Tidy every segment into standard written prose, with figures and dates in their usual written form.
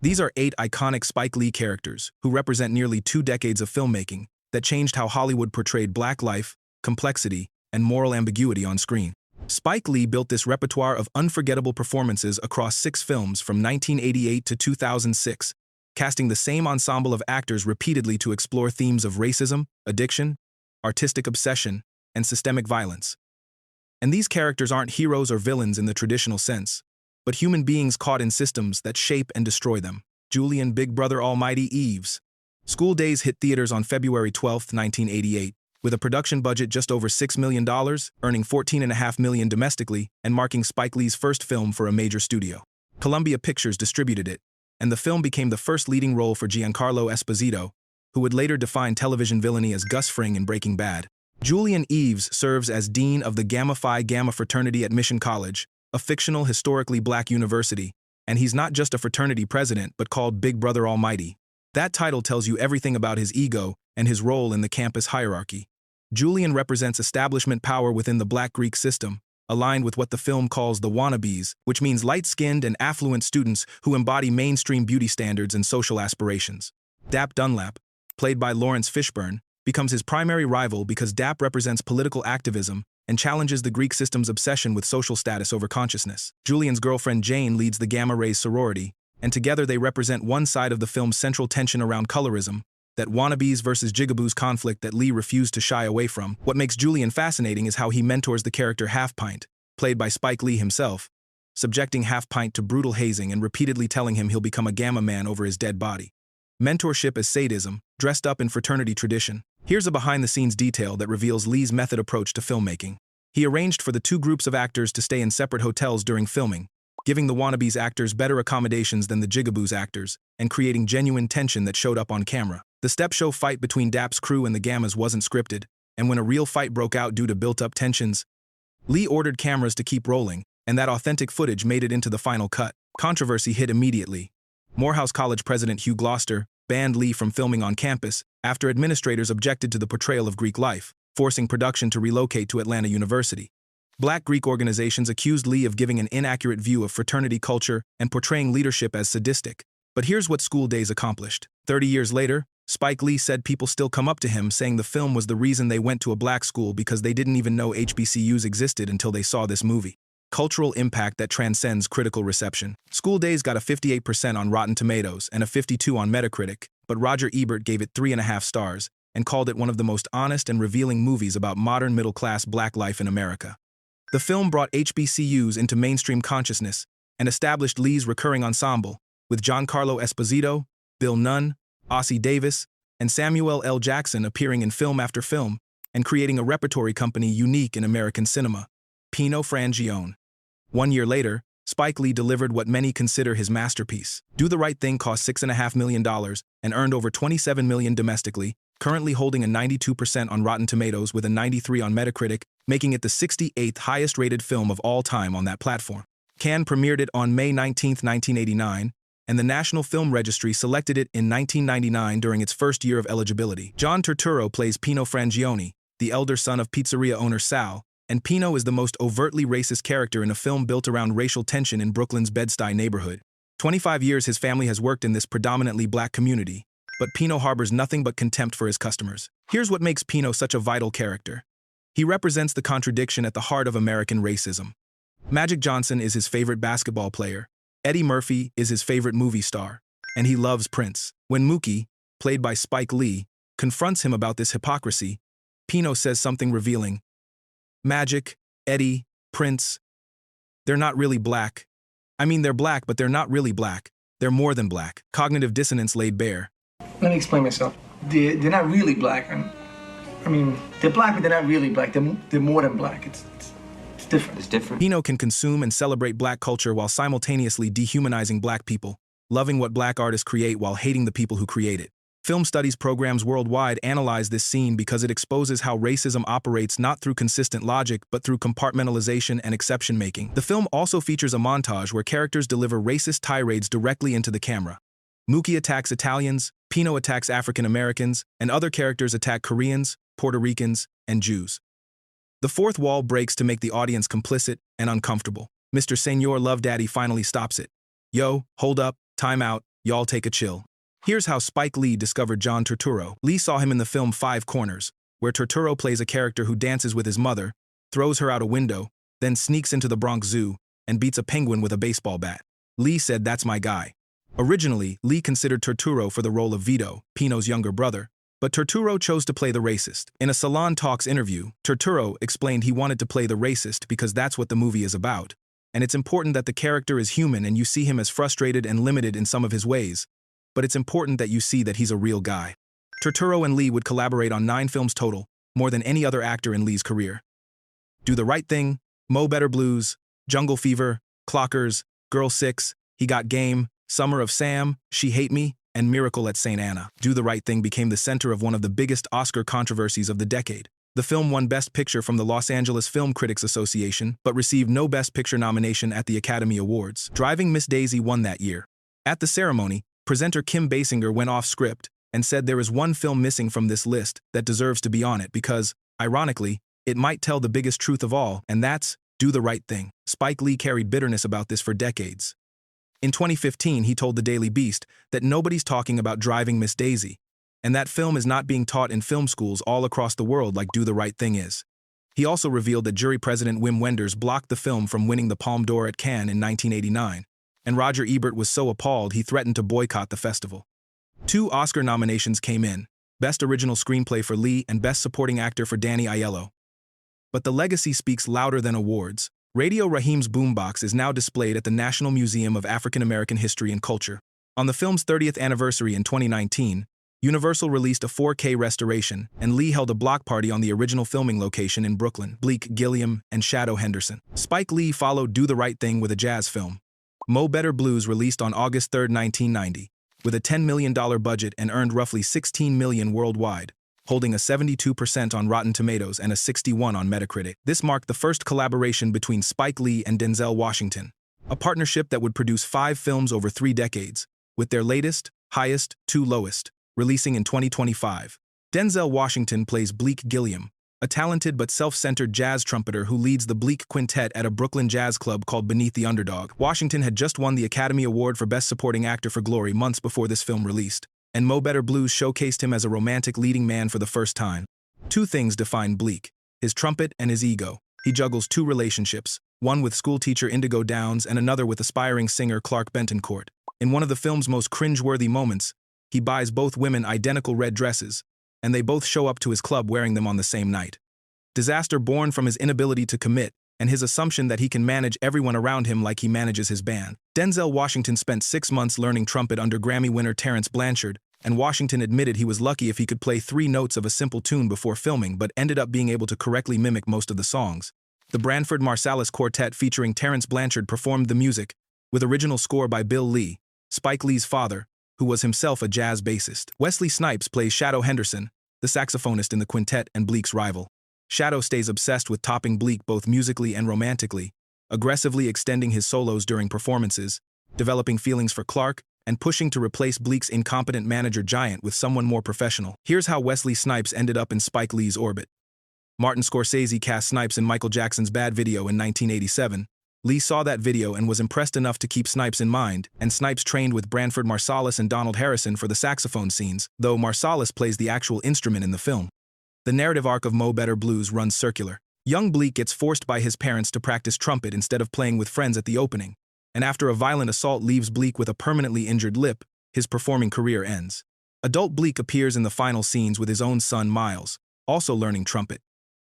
These are 8 iconic Spike Lee characters who represent nearly 2 decades of filmmaking that changed how Hollywood portrayed black life, complexity, and moral ambiguity on screen. Spike Lee built this repertoire of unforgettable performances across 6 films from 1988 to 2006, casting the same ensemble of actors repeatedly to explore themes of racism, addiction, artistic obsession, and systemic violence. And these characters aren't heroes or villains in the traditional sense, but human beings caught in systems that shape and destroy them. Julian, Big Brother Almighty, Eaves. School Days hit theaters on February 12, 1988, with a production budget just over $6 million, earning $14.5 million domestically and marking Spike Lee's first film for a major studio. Columbia Pictures distributed it, and the film became the first leading role for Giancarlo Esposito, who would later define television villainy as Gus Fring in Breaking Bad. Julian Eaves serves as dean of the Gamma Phi Gamma fraternity at Mission College, a fictional historically black university, and he's not just a fraternity president but called Big Brother Almighty. That title tells you everything about his ego and his role in the campus hierarchy. Julian represents establishment power within the Black Greek system, aligned with what the film calls the wannabes, which means light-skinned and affluent students who embody mainstream beauty standards and social aspirations. Dap Dunlap, played by Lawrence Fishburne, becomes his primary rival because Dap represents political activism and challenges the Greek system's obsession with social status over consciousness. Julian's girlfriend Jane leads the Gamma Rays sorority, and together they represent one side of the film's central tension around colorism, that wannabes versus jigaboos conflict that Lee refused to shy away from. What makes Julian fascinating is how he mentors the character Half Pint, played by Spike Lee himself, subjecting Half Pint to brutal hazing and repeatedly telling him he'll become a Gamma man over his dead body. Mentorship as sadism, dressed up in fraternity tradition. Here's a behind-the-scenes detail that reveals Lee's method approach to filmmaking. He arranged for the 2 groups of actors to stay in separate hotels during filming, giving the wannabes actors better accommodations than the jigaboos actors, and creating genuine tension that showed up on camera. The step-show fight between Dap's crew and the Gammas wasn't scripted, and when a real fight broke out due to built-up tensions, Lee ordered cameras to keep rolling, and that authentic footage made it into the final cut. Controversy hit immediately. Morehouse College president Hugh Gloucester banned Lee from filming on campus after administrators objected to the portrayal of Greek life, forcing production to relocate to Atlanta University. Black Greek organizations accused Lee of giving an inaccurate view of fraternity culture and portraying leadership as sadistic. But here's what School Days accomplished. 30 years later, Spike Lee said people still come up to him saying the film was the reason they went to a black school because they didn't even know HBCUs existed until they saw this movie. Cultural impact that transcends critical reception. School Days got a 58% on Rotten Tomatoes and a 52% on Metacritic, but Roger Ebert gave it 3.5 stars and called it one of the most honest and revealing movies about modern middle-class black life in America. The film brought HBCUs into mainstream consciousness and established Lee's recurring ensemble, with Giancarlo Esposito, Bill Nunn, Ossie Davis, and Samuel L. Jackson appearing in film after film and creating a repertory company unique in American cinema, Pino Frangione. 1 year later, Spike Lee delivered what many consider his masterpiece. Do the Right Thing cost $6.5 million and earned over $27 million domestically, currently holding a 92% on Rotten Tomatoes with a 93% on Metacritic, making it the 68th highest-rated film of all time on that platform. Cannes premiered it on May 19, 1989, and the National Film Registry selected it in 1999 during its first year of eligibility. John Turturro plays Pino Frangione, the elder son of pizzeria owner Sal, and Pino is the most overtly racist character in a film built around racial tension in Brooklyn's Bed-Stuy neighborhood. 25 years his family has worked in this predominantly black community, but Pino harbors nothing but contempt for his customers. Here's what makes Pino such a vital character. He represents the contradiction at the heart of American racism. Magic Johnson is his favorite basketball player, Eddie Murphy is his favorite movie star, and he loves Prince. When Mookie, played by Spike Lee, confronts him about this hypocrisy, Pino says something revealing. Magic, Eddie, Prince, they're not really black. I mean, they're black, but they're not really black. They're more than black. Cognitive dissonance laid bare. Let me explain myself. They're not really black. I mean, they're black, but they're not really black. They're more than black. It's different. It's different. Pino can consume and celebrate black culture while simultaneously dehumanizing black people, loving what black artists create while hating the people who create it. Film studies programs worldwide analyze this scene because it exposes how racism operates not through consistent logic but through compartmentalization and exception-making. The film also features a montage where characters deliver racist tirades directly into the camera. Mookie attacks Italians, Pino attacks African Americans, and other characters attack Koreans, Puerto Ricans, and Jews. The fourth wall breaks to make the audience complicit and uncomfortable. Mr. Senor Love Daddy finally stops it. Yo, hold up, time out, Y'all take a chill. Here's how Spike Lee discovered John Turturro. Lee saw him in the film Five Corners, where Turturro plays a character who dances with his mother, throws her out a window, then sneaks into the Bronx Zoo and beats a penguin with a baseball bat. Lee said, "That's my guy." Originally, Lee considered Turturro for the role of Vito, Pino's younger brother, but Turturro chose to play the racist. In a Salon Talks interview, Turturro explained he wanted to play the racist because that's what the movie is about, and it's important that the character is human and you see him as frustrated and limited in some of his ways, but it's important that you see that he's a real guy. Turturro and Lee would collaborate on 9 films total, more than any other actor in Lee's career. Do the Right Thing, Mo Better Blues, Jungle Fever, Clockers, Girl 6, He Got Game, Summer of Sam, She Hate Me, and Miracle at St. Anna. Do the Right Thing became the center of one of the biggest Oscar controversies of the decade. The film won Best Picture from the Los Angeles Film Critics Association, but received no Best Picture nomination at the Academy Awards. Driving Miss Daisy won that year. At the ceremony, presenter Kim Basinger went off script and said there is one film missing from this list that deserves to be on it because, ironically, it might tell the biggest truth of all, and that's Do the Right Thing. Spike Lee carried bitterness about this for decades. In 2015, he told the Daily Beast that nobody's talking about Driving Miss Daisy, and that film is not being taught in film schools all across the world like Do the Right Thing is. He also revealed that jury president Wim Wenders blocked the film from winning the Palme d'Or at Cannes in 1989, and Roger Ebert was so appalled he threatened to boycott the festival. 2 Oscar nominations came in, Best Original Screenplay for Lee and Best Supporting Actor for Danny Aiello. But the legacy speaks louder than awards. Radio Raheem's boombox is now displayed at the National Museum of African American History and Culture. On the film's 30th anniversary in 2019, Universal released a 4K restoration, and Lee held a block party on the original filming location in Brooklyn. Bleek, Gilliam, and Shadow Henderson. Spike Lee followed Do the Right Thing with a jazz film. Mo Better Blues released on August 3, 1990, with a $10 million budget and earned roughly $16 million worldwide, holding a 72% on Rotten Tomatoes and a 61 on Metacritic. This marked the first collaboration between Spike Lee and Denzel Washington, a partnership that would produce 5 films over 3 decades, with their latest, highest, 2 lowest, releasing in 2025. Denzel Washington plays Bleek Gilliam, a talented but self-centered jazz trumpeter who leads the Bleek Quintet at a Brooklyn jazz club called Beneath the Underdog. Washington had just won the Academy Award for Best Supporting Actor for Glory months before this film released, and Mo Better Blues showcased him as a romantic leading man for the first time. 2 things define Bleek: his trumpet and his ego. He juggles 2 relationships, one with schoolteacher Indigo Downs and another with aspiring singer Clark Bentoncourt. In one of the film's most cringe-worthy moments, he buys both women identical red dresses, and they both show up to his club wearing them on the same night. Disaster born from his inability to commit and his assumption that he can manage everyone around him like he manages his band. Denzel Washington spent 6 months learning trumpet under Grammy winner Terrence Blanchard, and Washington admitted he was lucky if he could play 3 notes of a simple tune before filming, but ended up being able to correctly mimic most of the songs. The Branford Marsalis Quartet featuring Terrence Blanchard performed the music, with original score by Bill Lee, Spike Lee's father, who was himself a jazz bassist. Wesley Snipes plays Shadow Henderson, the saxophonist in the quintet and Bleek's rival. Shadow stays obsessed with topping Bleek both musically and romantically, aggressively extending his solos during performances, developing feelings for Clark, and pushing to replace Bleek's incompetent manager Giant with someone more professional. Here's how Wesley Snipes ended up in Spike Lee's orbit. Martin Scorsese cast Snipes in Michael Jackson's Bad Video in 1987. Lee saw that video and was impressed enough to keep Snipes in mind, and Snipes trained with Branford Marsalis and Donald Harrison for the saxophone scenes, though Marsalis plays the actual instrument in the film. The narrative arc of Mo Better Blues runs circular. Young Bleek gets forced by his parents to practice trumpet instead of playing with friends at the opening, and after a violent assault leaves Bleek with a permanently injured lip, his performing career ends. Adult Bleek appears in the final scenes with his own son Miles, also learning trumpet.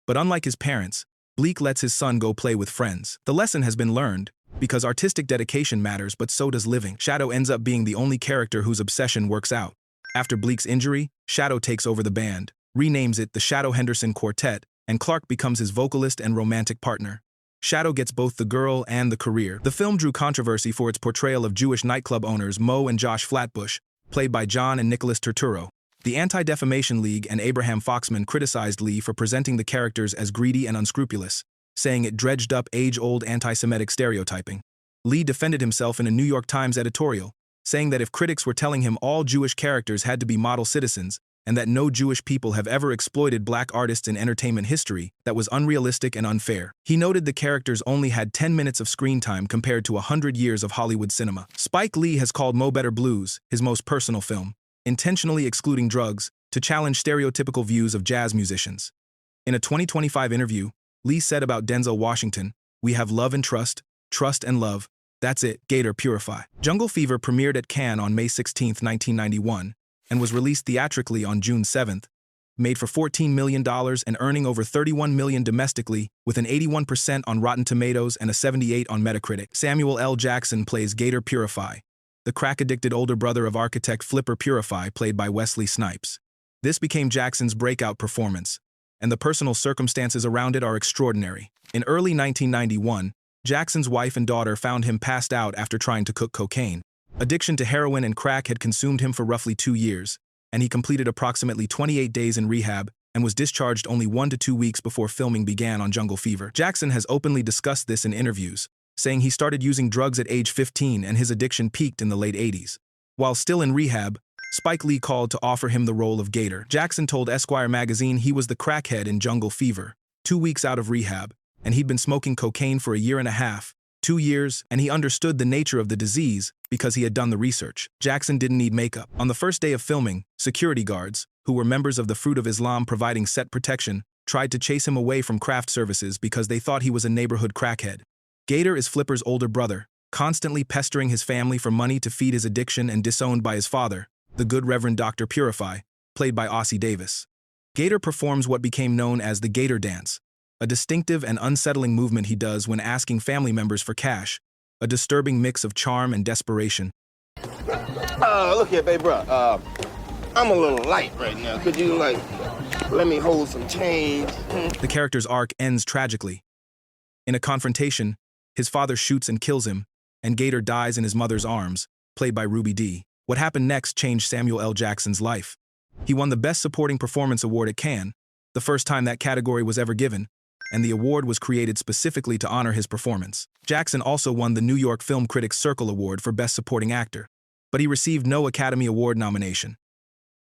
But unlike his parents, Bleek lets his son go play with friends. The lesson has been learned, because artistic dedication matters, but so does living. Shadow ends up being the only character whose obsession works out. After Bleek's injury, Shadow takes over the band, renames it the Shadow Henderson Quartet, and Clark becomes his vocalist and romantic partner. Shadow gets both the girl and the career. The film drew controversy for its portrayal of Jewish nightclub owners Mo and Josh Flatbush, played by John and Nicholas Turturro. The Anti-Defamation League and Abraham Foxman criticized Lee for presenting the characters as greedy and unscrupulous, saying it dredged up age-old anti-Semitic stereotyping. Lee defended himself in a New York Times editorial, saying that if critics were telling him all Jewish characters had to be model citizens, and that no Jewish people have ever exploited black artists in entertainment history, that was unrealistic and unfair. He noted the characters only had 10 minutes of screen time compared to 100 years of Hollywood cinema. Spike Lee has called Mo Better Blues his most personal film, intentionally excluding drugs to challenge stereotypical views of jazz musicians. In a 2025 interview, Lee said about Denzel Washington, "We have love and trust and love. That's it, Gator Purify." Jungle Fever premiered at Cannes on May 16, 1991, and was released theatrically on June 7, made for $14 million and earning over $31 million domestically, with an 81% on Rotten Tomatoes and a 78% on Metacritic. Samuel L. Jackson plays Gator Purify, the crack-addicted older brother of architect Flipper Purify, played by Wesley Snipes. This became Jackson's breakout performance, and the personal circumstances around it are extraordinary. In early 1991, Jackson's wife and daughter found him passed out after trying to cook cocaine. Addiction to heroin and crack had consumed him for roughly 2 years, and he completed approximately 28 days in rehab and was discharged only 1 to 2 weeks before filming began on Jungle Fever. Jackson has openly discussed this in interviews, saying he started using drugs at age 15 and his addiction peaked in the late 80s. While still in rehab, Spike Lee called to offer him the role of Gator. Jackson told Esquire magazine he was the crackhead in Jungle Fever, 2 weeks out of rehab, and he'd been smoking cocaine for a year and a half, 2 years, and he understood the nature of the disease because he had done the research. Jackson didn't need makeup. On the first day of filming, security guards, who were members of the Fruit of Islam providing set protection, tried to chase him away from craft services because they thought he was a neighborhood crackhead. Gator is Flipper's older brother, constantly pestering his family for money to feed his addiction and disowned by his father, the good Reverend Dr. Purify, played by Ossie Davis. Gator performs what became known as the Gator Dance, a distinctive and unsettling movement he does when asking family members for cash, a disturbing mix of charm and desperation. Look here, babe, bro. I'm a little light right now. Could you, let me hold some change? The character's arc ends tragically. In a confrontation, his father shoots and kills him, and Gator dies in his mother's arms, played by Ruby Dee. What happened next changed Samuel L. Jackson's life. He won the Best Supporting Performance Award at Cannes, the first time that category was ever given, and the award was created specifically to honor his performance. Jackson also won the New York Film Critics Circle Award for Best Supporting Actor, but he received no Academy Award nomination.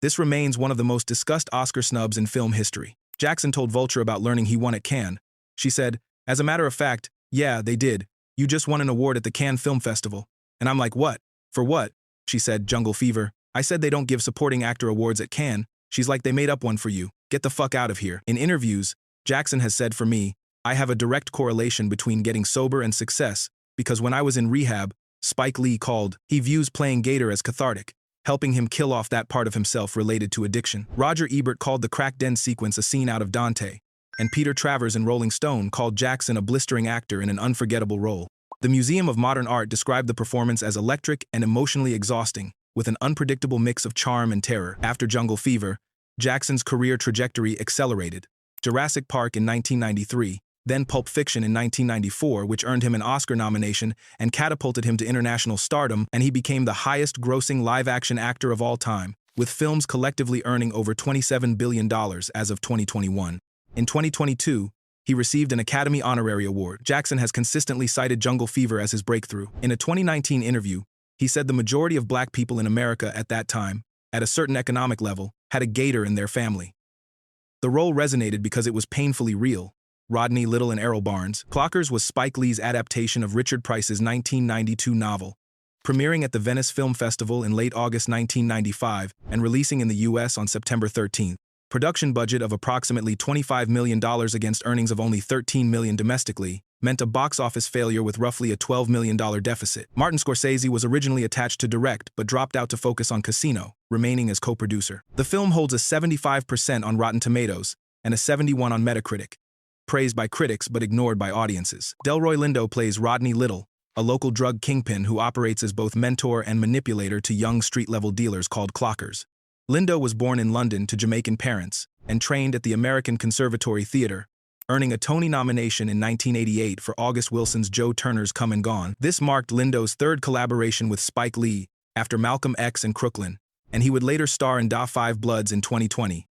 This remains one of the most discussed Oscar snubs in film history. Jackson told Vulture about learning he won at Cannes. She said, "As a matter of fact, yeah, they did. You just won an award at the Cannes Film Festival." And I'm like, "What? For what?" She said, "Jungle Fever." I said they don't give supporting actor awards at Cannes. She's like, "They made up one for you. Get the fuck out of here." In interviews, Jackson has said, "For me, I have a direct correlation between getting sober and success, because when I was in rehab, Spike Lee called, he views playing Gator as cathartic, helping him kill off that part of himself related to addiction." Roger Ebert called the crack den sequence a scene out of Dante, and Peter Travers in Rolling Stone called Jackson a blistering actor in an unforgettable role. The Museum of Modern Art described the performance as electric and emotionally exhausting, with an unpredictable mix of charm and terror. After Jungle Fever, Jackson's career trajectory accelerated. Jurassic Park in 1993, then Pulp Fiction in 1994, which earned him an Oscar nomination and catapulted him to international stardom, and he became the highest-grossing live-action actor of all time, with films collectively earning over $27 billion as of 2021. In 2022, he received an Academy Honorary Award. Jackson has consistently cited Jungle Fever as his breakthrough. In a 2019 interview, he said the majority of black people in America at that time, at a certain economic level, had a gator in their family. The role resonated because it was painfully real. Rodney, Little, and Errol Barnes. Clockers was Spike Lee's adaptation of Richard Price's 1992 novel, premiering at the Venice Film Festival in late August 1995 and releasing in the U.S. on September 13. Production budget of approximately $25 million against earnings of only $13 million domestically meant a box office failure with roughly a $12 million deficit. Martin Scorsese was originally attached to direct but dropped out to focus on Casino, remaining as co-producer. The film holds a 75% on Rotten Tomatoes and a 71% on Metacritic, praised by critics but ignored by audiences. Delroy Lindo plays Rodney Little, a local drug kingpin who operates as both mentor and manipulator to young street-level dealers called clockers. Lindo was born in London to Jamaican parents and trained at the American Conservatory Theatre, earning a Tony nomination in 1988 for August Wilson's Joe Turner's Come and Gone. This marked Lindo's third collaboration with Spike Lee after Malcolm X and Crooklyn, and he would later star in Da 5 Bloods in 2020,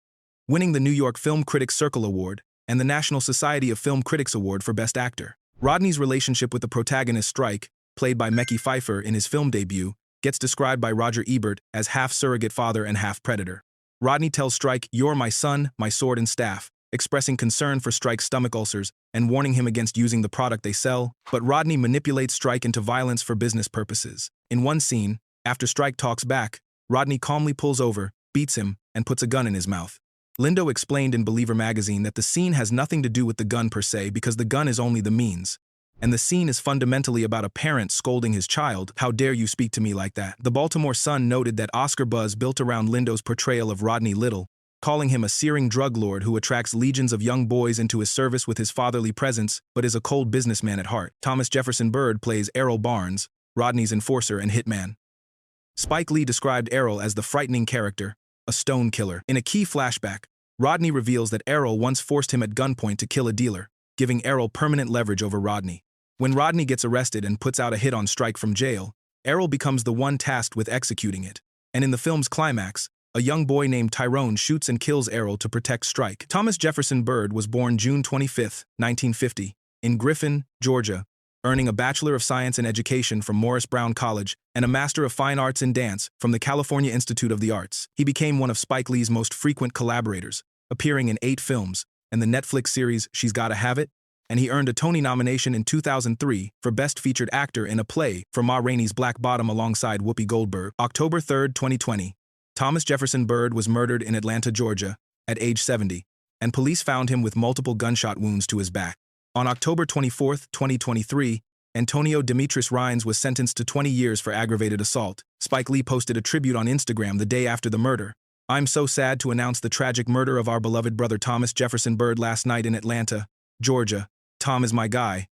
winning the New York Film Critics Circle Award and the National Society of Film Critics Award for Best Actor. Rodney's relationship with the protagonist Strike, played by Mekhi Phifer in his film debut, gets described by Roger Ebert as half surrogate father and half predator. Rodney tells Strike, "You're my son, my sword and staff," expressing concern for Strike's stomach ulcers and warning him against using the product they sell, but Rodney manipulates Strike into violence for business purposes. In one scene, after Strike talks back, Rodney calmly pulls over, beats him, and puts a gun in his mouth. Lindo explained in Believer magazine that the scene has nothing to do with the gun per se because the gun is only the means. And the scene is fundamentally about a parent scolding his child, "How dare you speak to me like that?" The Baltimore Sun noted that Oscar buzz built around Lindo's portrayal of Rodney Little, calling him a searing drug lord who attracts legions of young boys into his service with his fatherly presence, but is a cold businessman at heart. Thomas Jefferson Byrd plays Errol Barnes, Rodney's enforcer and hitman. Spike Lee described Errol as the frightening character, a stone killer. In a key flashback, Rodney reveals that Errol once forced him at gunpoint to kill a dealer, giving Errol permanent leverage over Rodney. When Rodney gets arrested and puts out a hit on Strike from jail, Errol becomes the one tasked with executing it. And in the film's climax, a young boy named Tyrone shoots and kills Errol to protect Strike. Thomas Jefferson Byrd was born June 25, 1950, in Griffin, Georgia, earning a Bachelor of Science in Education from Morris Brown College and a Master of Fine Arts in Dance from the California Institute of the Arts. He became one of Spike Lee's most frequent collaborators, appearing in 8 films and the Netflix series She's Gotta Have It, and he earned a Tony nomination in 2003 for Best Featured Actor in a Play for Ma Rainey's Black Bottom alongside Whoopi Goldberg. October 3, 2020, Thomas Jefferson Byrd was murdered in Atlanta, Georgia, at age 70, and police found him with multiple gunshot wounds to his back. On October 24, 2023, Antonio Demetrius Rines was sentenced to 20 years for aggravated assault. Spike Lee posted a tribute on Instagram the day after the murder. "I'm so sad to announce the tragic murder of our beloved brother Thomas Jefferson Byrd last night in Atlanta, Georgia. Tom is my guy."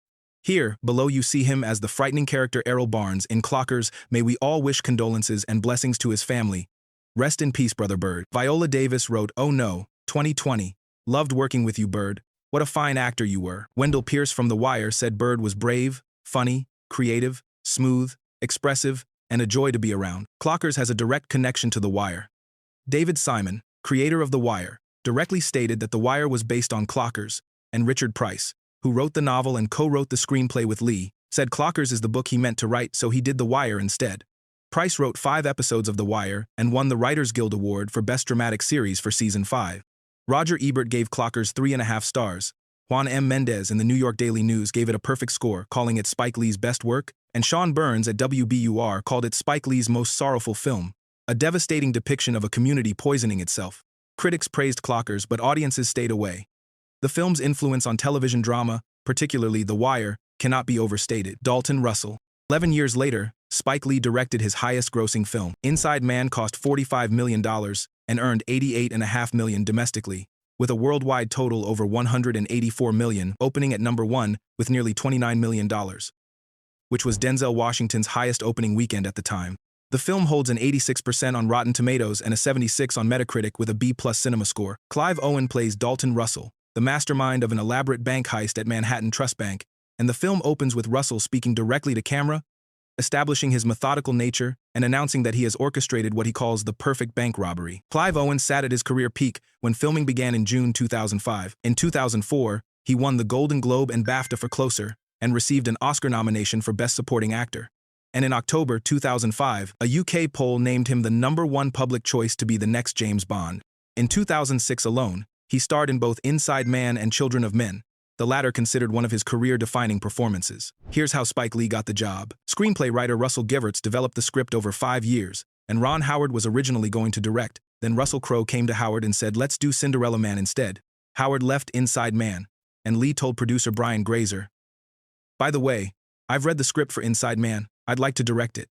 Here, below you see him as the frightening character Errol Barnes in Clockers. May we all wish condolences and blessings to his family. Rest in peace, Brother Byrd. Viola Davis wrote, "Oh no, 2020. Loved working with you, Byrd. What a fine actor you were." Wendell Pierce from The Wire said Byrd was brave, funny, creative, smooth, expressive, and a joy to be around. Clockers has a direct connection to The Wire. David Simon, creator of The Wire, directly stated that The Wire was based on Clockers, and Richard Price, who wrote the novel and co-wrote the screenplay with Lee, said Clockers is the book he meant to write, so he did The Wire instead. Price wrote 5 episodes of The Wire and won the Writers Guild Award for Best Dramatic Series for Season 5. Roger Ebert gave Clockers 3.5 stars. Juan M. Mendez in the New York Daily News gave it a perfect score, calling it Spike Lee's best work, and Sean Burns at WBUR called it Spike Lee's most sorrowful film, a devastating depiction of a community poisoning itself. Critics praised Clockers, but audiences stayed away. The film's influence on television drama, particularly The Wire, cannot be overstated. Dalton Russell. 11 years later, Spike Lee directed his highest-grossing film. Inside Man cost $45 million and earned $88.5 million domestically, with a worldwide total over $184 million, opening at number 1 with nearly $29 million, which was Denzel Washington's highest opening weekend at the time. The film holds an 86% on Rotten Tomatoes and a 76 on Metacritic with a B+ cinema score. Clive Owen plays Dalton Russell, the mastermind of an elaborate bank heist at Manhattan Trust Bank, and the film opens with Russell speaking directly to camera, establishing his methodical nature and announcing that he has orchestrated what he calls the perfect bank robbery. Clive Owen sat at his career peak when filming began in June 2005. In 2004, he won the Golden Globe and BAFTA for Closer and received an Oscar nomination for Best Supporting Actor. And in October 2005, a UK poll named him the #1 public choice to be the next James Bond. In 2006 alone, he starred in both Inside Man and Children of Men, the latter considered one of his career-defining performances. Here's how Spike Lee got the job. Screenplay writer Russell Giverts developed the script over 5 years, and Ron Howard was originally going to direct. Then Russell Crowe came to Howard and said, "Let's do Cinderella Man instead." Howard left Inside Man, and Lee told producer Brian Grazer, "By the way, I've read the script for Inside Man. I'd like to direct it."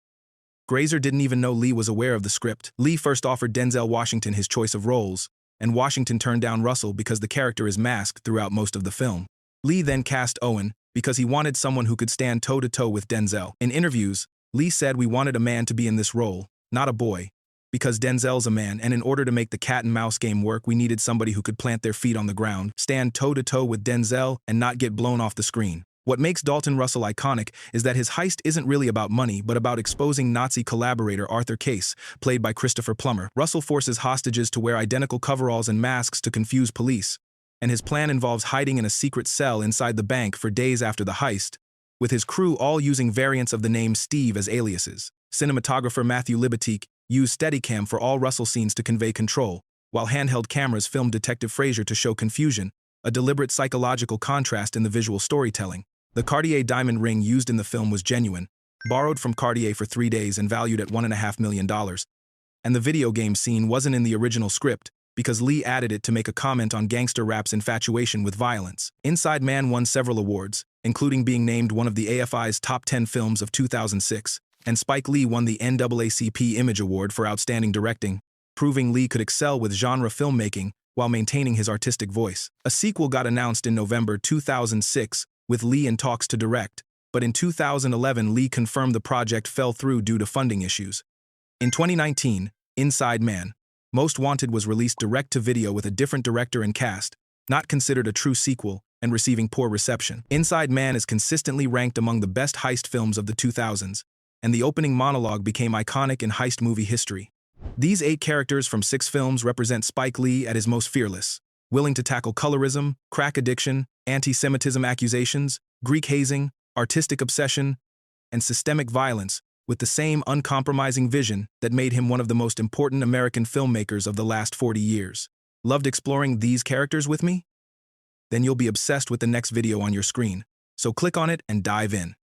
Grazer didn't even know Lee was aware of the script. Lee first offered Denzel Washington his choice of roles, and Washington turned down Russell because the character is masked throughout most of the film. Lee then cast Owen because he wanted someone who could stand toe-to-toe with Denzel. In interviews, Lee said, "We wanted a man to be in this role, not a boy, because Denzel's a man, and in order to make the cat and mouse game work, we needed somebody who could plant their feet on the ground, stand toe-to-toe with Denzel, and not get blown off the screen." What makes Dalton Russell iconic is that his heist isn't really about money, but about exposing Nazi collaborator Arthur Case, played by Christopher Plummer. Russell forces hostages to wear identical coveralls and masks to confuse police, and his plan involves hiding in a secret cell inside the bank for days after the heist, with his crew all using variants of the name Steve as aliases. Cinematographer Matthew Libatique used Steadicam for all Russell scenes to convey control, while handheld cameras filmed Detective Frazier to show confusion, a deliberate psychological contrast in the visual storytelling. The Cartier diamond ring used in the film was genuine, borrowed from Cartier for 3 days and valued at $1.5 million. And the video game scene wasn't in the original script, because Lee added it to make a comment on gangster rap's infatuation with violence. Inside Man won several awards, including being named one of the AFI's top 10 films of 2006, and Spike Lee won the NAACP Image Award for Outstanding Directing, proving Lee could excel with genre filmmaking while maintaining his artistic voice. A sequel got announced in November 2006, with Lee in talks to direct, but in 2011 Lee confirmed the project fell through due to funding issues. In 2019, Inside Man, Most Wanted was released direct-to-video with a different director and cast, not considered a true sequel, and receiving poor reception. Inside Man is consistently ranked among the best heist films of the 2000s, and the opening monologue became iconic in heist movie history. These 8 characters from 6 films represent Spike Lee at his most fearless, willing to tackle colorism, crack addiction, anti-Semitism accusations, Greek hazing, artistic obsession, and systemic violence, with the same uncompromising vision that made him one of the most important American filmmakers of the last 40 years. Loved exploring these characters with me? Then you'll be obsessed with the next video on your screen, so click on it and dive in.